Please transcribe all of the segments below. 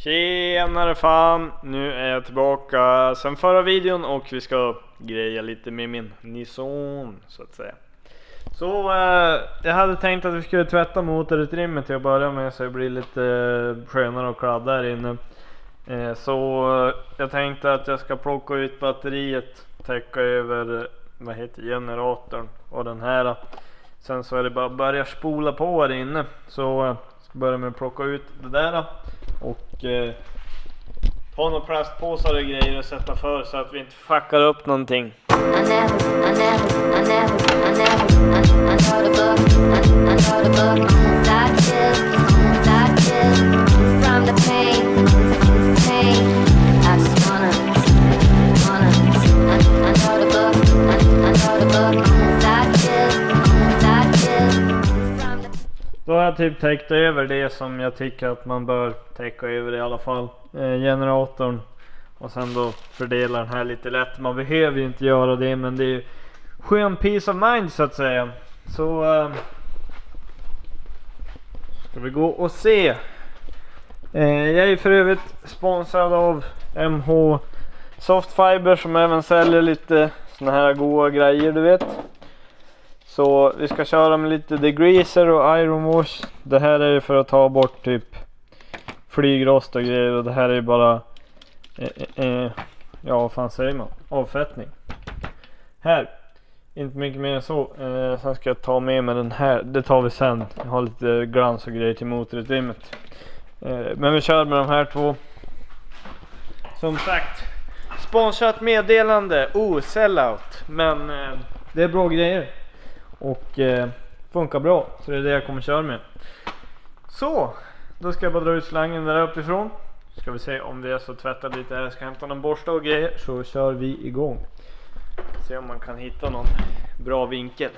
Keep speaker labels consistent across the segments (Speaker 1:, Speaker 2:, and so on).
Speaker 1: Tjenare fan, nu är jag tillbaka sen förra videon och vi ska greja lite med min Nissan så att säga. Så jag hade tänkt att vi skulle tvätta motorutrymmet till att börja med så det blir lite skönare och kladda där inne. Så jag tänkte att jag ska plocka ut batteriet, täcka över generatorn och den här. Sen så är det bara att börja spola på här inne. Så jag ska börja med att plocka ut det där och ha några plastpåsar och grejer att sätta för så att vi inte fuckar upp någonting. Då har jag typ täckt över det som jag tycker att man bör täcka över i alla fall. Generatorn. Och sen då fördela den här lite lätt. Man behöver ju inte göra det, men det är ju skön peace of mind så att säga. Så ska vi gå och se. Jag är för övrigt sponsrad av MH Softfiber som även säljer lite såna här goda grejer du vet. Så vi ska köra med lite degreaser och iron wash. Det här är ju för att ta bort typ flygrost och grejer. Och det här är ju bara ja vad fan säger man? Avfettning. Här. Inte mycket mer än så. Sen ska jag ta med mig den här. Det tar vi sen. Jag har lite glans och grejer till motorutrymmet. Men vi kör med de här två. Som sagt. Sponsrat meddelande. Sellout. Men det är bra grejer. Och funkar bra. Så det är det jag kommer köra med. Så. Då ska jag bara dra ut slangen där uppifrån. Ska vi se om det är så tvättat lite här. Jag ska hämta någon borsta och grejer. Så kör vi igång. Se om man kan hitta någon bra vinkel.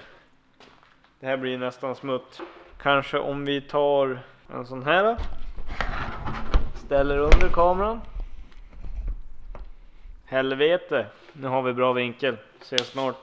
Speaker 1: Det här blir nästan smutt. Kanske om vi tar en sån här. Ställer under kameran. Helvete. Nu har vi bra vinkel. Ses snart.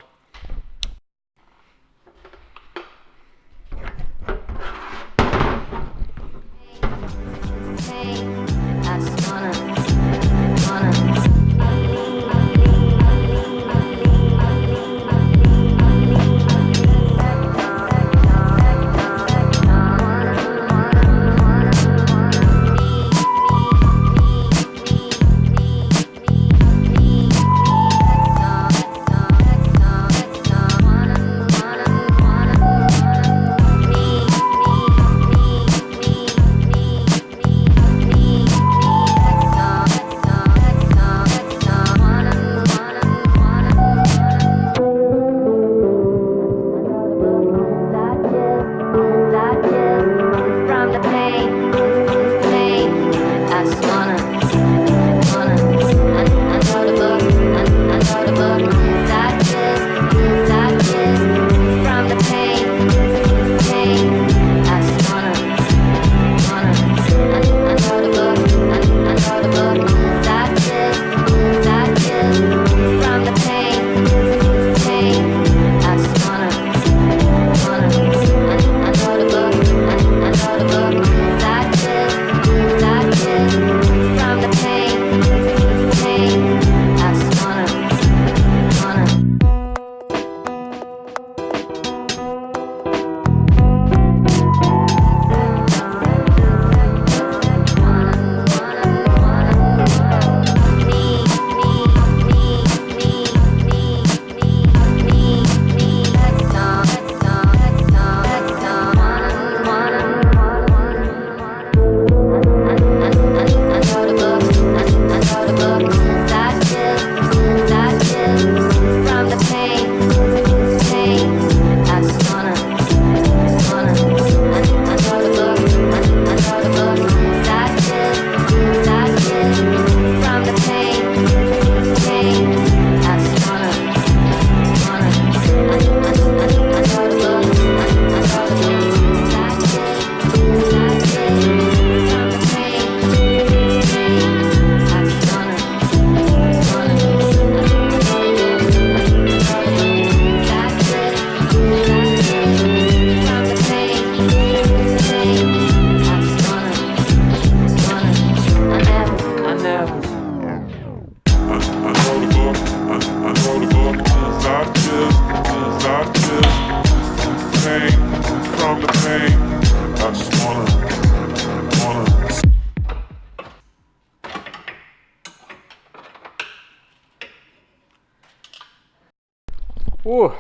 Speaker 1: Jag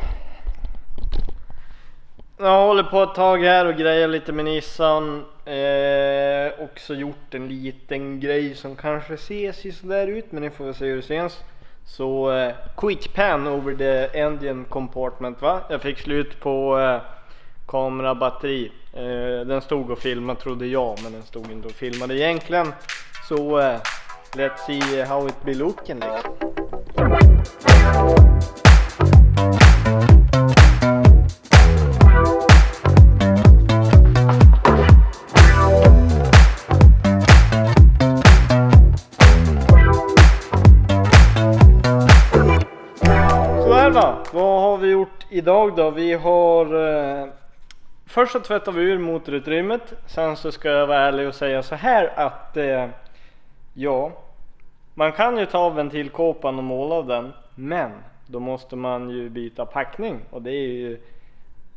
Speaker 1: håller på ett tag här och grejer lite med Nissan. Också gjort en liten grej som kanske ser sådär ut, men ni får väl se hur det syns. Så quick pan over the engine compartment, va? Jag fick slut på kamerabatteri. Den stod och filmade trodde jag, men den stod inte och filmade egentligen. Så let's see how it be looking liksom. Vad har vi gjort idag då? Vi har först så tvättar vi ur motorutrymmet. Sen så ska jag vara ärlig och säga så här att ja, man kan ju ta av ventilkåpan och måla den, men då måste man ju byta packning, och det är ju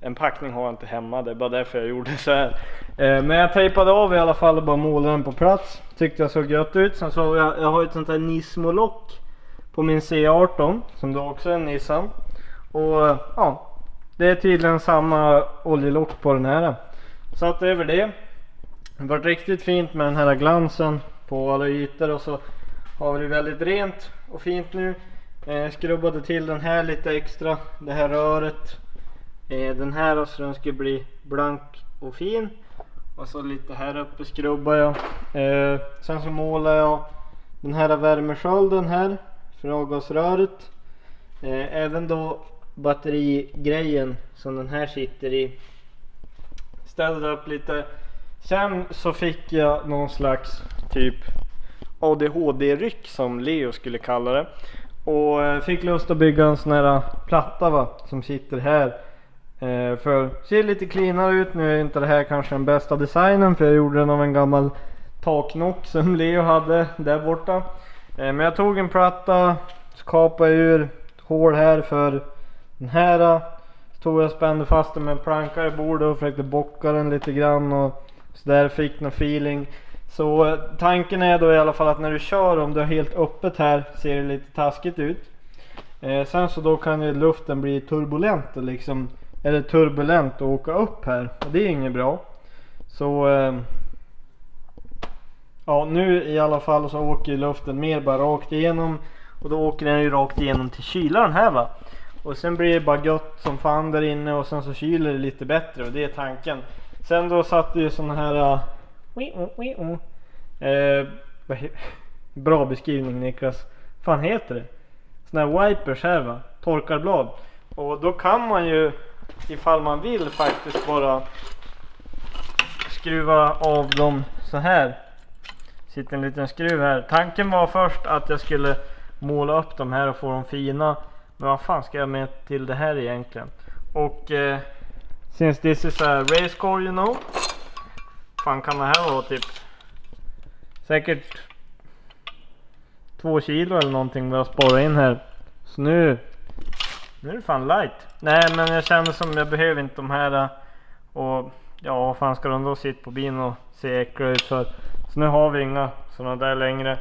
Speaker 1: en packning har jag inte hemma, det är bara därför jag gjorde så här. Men jag tejpade av i alla fall och bara målade den på plats. Tyckte jag såg gött ut. Sen så jag har ett sånt här Nismo-lock på min C18 som då också är en Nissan. Och ja, det är tydligen samma oljelock på den här. Satt över det. Det var riktigt fint med den här glansen på alla ytor, och så har vi det väldigt rent och fint nu. Skrubbade till den här lite extra, det här röret. Den här så den ska bli blank och fin. Och så lite här uppe skrubbar jag. Sen så målar jag den här värmeskölden här för avgasröret. Även då batterigrejen som den här sitter i. Ställde upp lite. Sen så fick jag någon slags typ ADHD-ryck som Leo skulle kalla det. Och fick lust att bygga en sån här platta, va, som sitter här. För ser lite cleanare ut. Nu är inte det här kanske den bästa designen, för jag gjorde den av en gammal taknock som Leo hade där borta. Men jag tog en platta, skapade ur hål här för den här. Så tog jag spände fast den med en planka i bordet och försökte bocka den lite grann, och så där fick någon feeling. Så tanken är då i alla fall att när du kör, om du har helt öppet här, ser det lite taskigt ut. Sen så då kan ju luften bli turbulent liksom, eller turbulent och åka upp här, och det är inget bra. Så ja, nu i alla fall så åker luften mer bara rakt igenom, och då åker den ju rakt igenom till kylaren här, va. Och sen blir det bara gött som fan där inne, och sen så kyler det lite bättre, och det är tanken. Sen då satt det ju såna här bra beskrivning Niklas. Fan heter det? Såna här wipers här, va? Torkarblad. Och då kan man ju, ifall man vill, faktiskt bara skruva av dem så här. Sitter en liten skruv här. Tanken var först att jag skulle måla upp dem här och få dem fina. Men vad fan ska jag med till det här egentligen? Och since this is a race car, you know. Fan kan det här vara typ säkert 2 kilo eller någonting vi har sparat in här. Så nu är det fan light. Nej, men jag känner som jag behöver inte de här. Och ja, vad fan ska de då sitta på bilen och se äckliga ut för? Så nu har vi inga sådana där längre.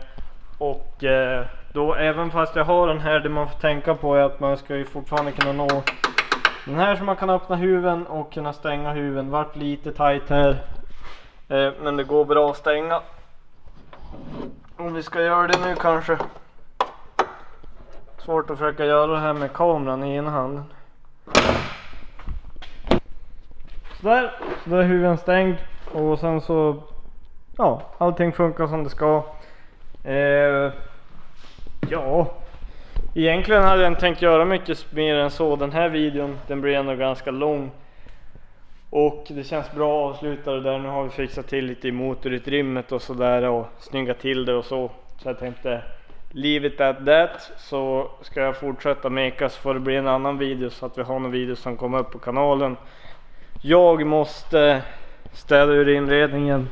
Speaker 1: Och då även fast jag har den här, det man får tänka på är att man ska ju fortfarande kunna nå den här, så man kan öppna huven och kunna stänga huven. Vart lite tight här, men det går bra att stänga. Om vi ska göra det nu kanske. Svårt att försöka göra det här med kameran i ena handen. Så där är huven stängd, och sen så ja, allting funkar som det ska. Ja, egentligen hade jag inte tänkt göra mycket mer än så. Den här videon, den blir ändå ganska lång, och det känns bra att avsluta det där. Nu har vi fixat till lite i motorutrymmet och sådär, och snyggat till det och så. Så jag tänkte leave it at that. Så ska jag fortsätta meka, så får det bli en annan video, så att vi har någon video som kommer upp på kanalen. Jag måste städa ur inredningen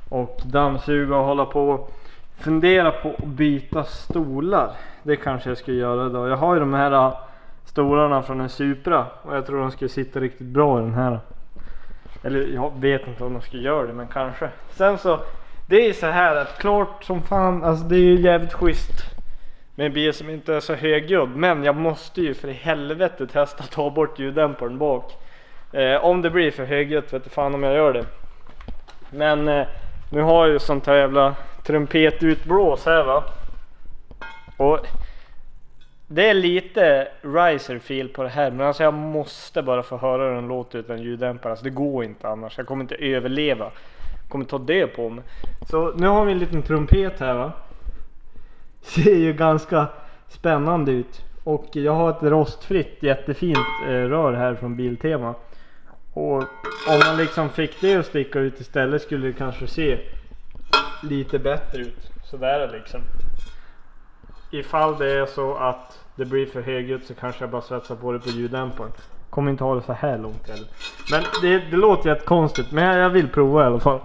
Speaker 1: och dammsuga och hålla på. Fundera på att byta stolar. Det kanske jag ska göra då. Jag har ju de här stolarna från en Supra, och jag tror de skulle sitta riktigt bra i den här. Eller jag vet inte om de ska göra det, men kanske. Sen så, det är så här att klart som fan, alltså det är ju jävligt schysst med en bil som inte är så högljudd. Men jag måste ju för i helvete testa att ta bort ljuddämparen bak. Om det blir för högljutt vet jag fan om jag gör det. Men nu har jag ju sånt här jävla trumpetutblås här va. Och det är lite riser feel på det här. Men alltså jag måste bara få höra den låta utan ljuddämpare. Alltså det går inte annars. Jag kommer inte överleva. Jag kommer ta det på mig. Så nu har vi en liten trumpet här va. Ser ju ganska spännande ut. Och jag har ett rostfritt jättefint rör här från Biltema. Och om man liksom fick det att sticka ut istället skulle det kanske se lite bättre ut. Så där liksom. Ifall det är så att det blir för högljutt så kanske jag bara svetsar på det på ljuddämparen. Kommer inte ha det så här långt heller. Men det låter jättekonstigt. Men jag vill prova i alla fall.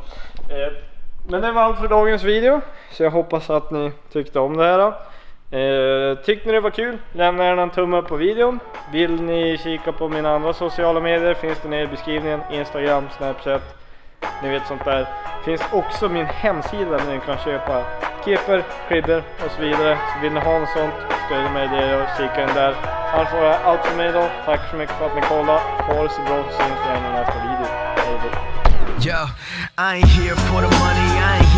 Speaker 1: Men det var allt för dagens video. Så jag hoppas att ni tyckte om det här. Tyckte ni det var kul? Lämna gärna en tumme upp på videon. Vill ni kika på mina andra sociala medier finns det nere i beskrivningen. Instagram, Snapchat. Ni vet sånt där. Finns också min hemsida där ni kan köpa keeper, klibber och så vidare. Så vill ni ha något sånt, stödja mig det och kika in där. Annars får jag allt för mig då. Tack så mycket för att ni kollade. Ha det så bra så syns vi i nästa video. Hej då.
Speaker 2: Yo, I ain't here for the money, I ain't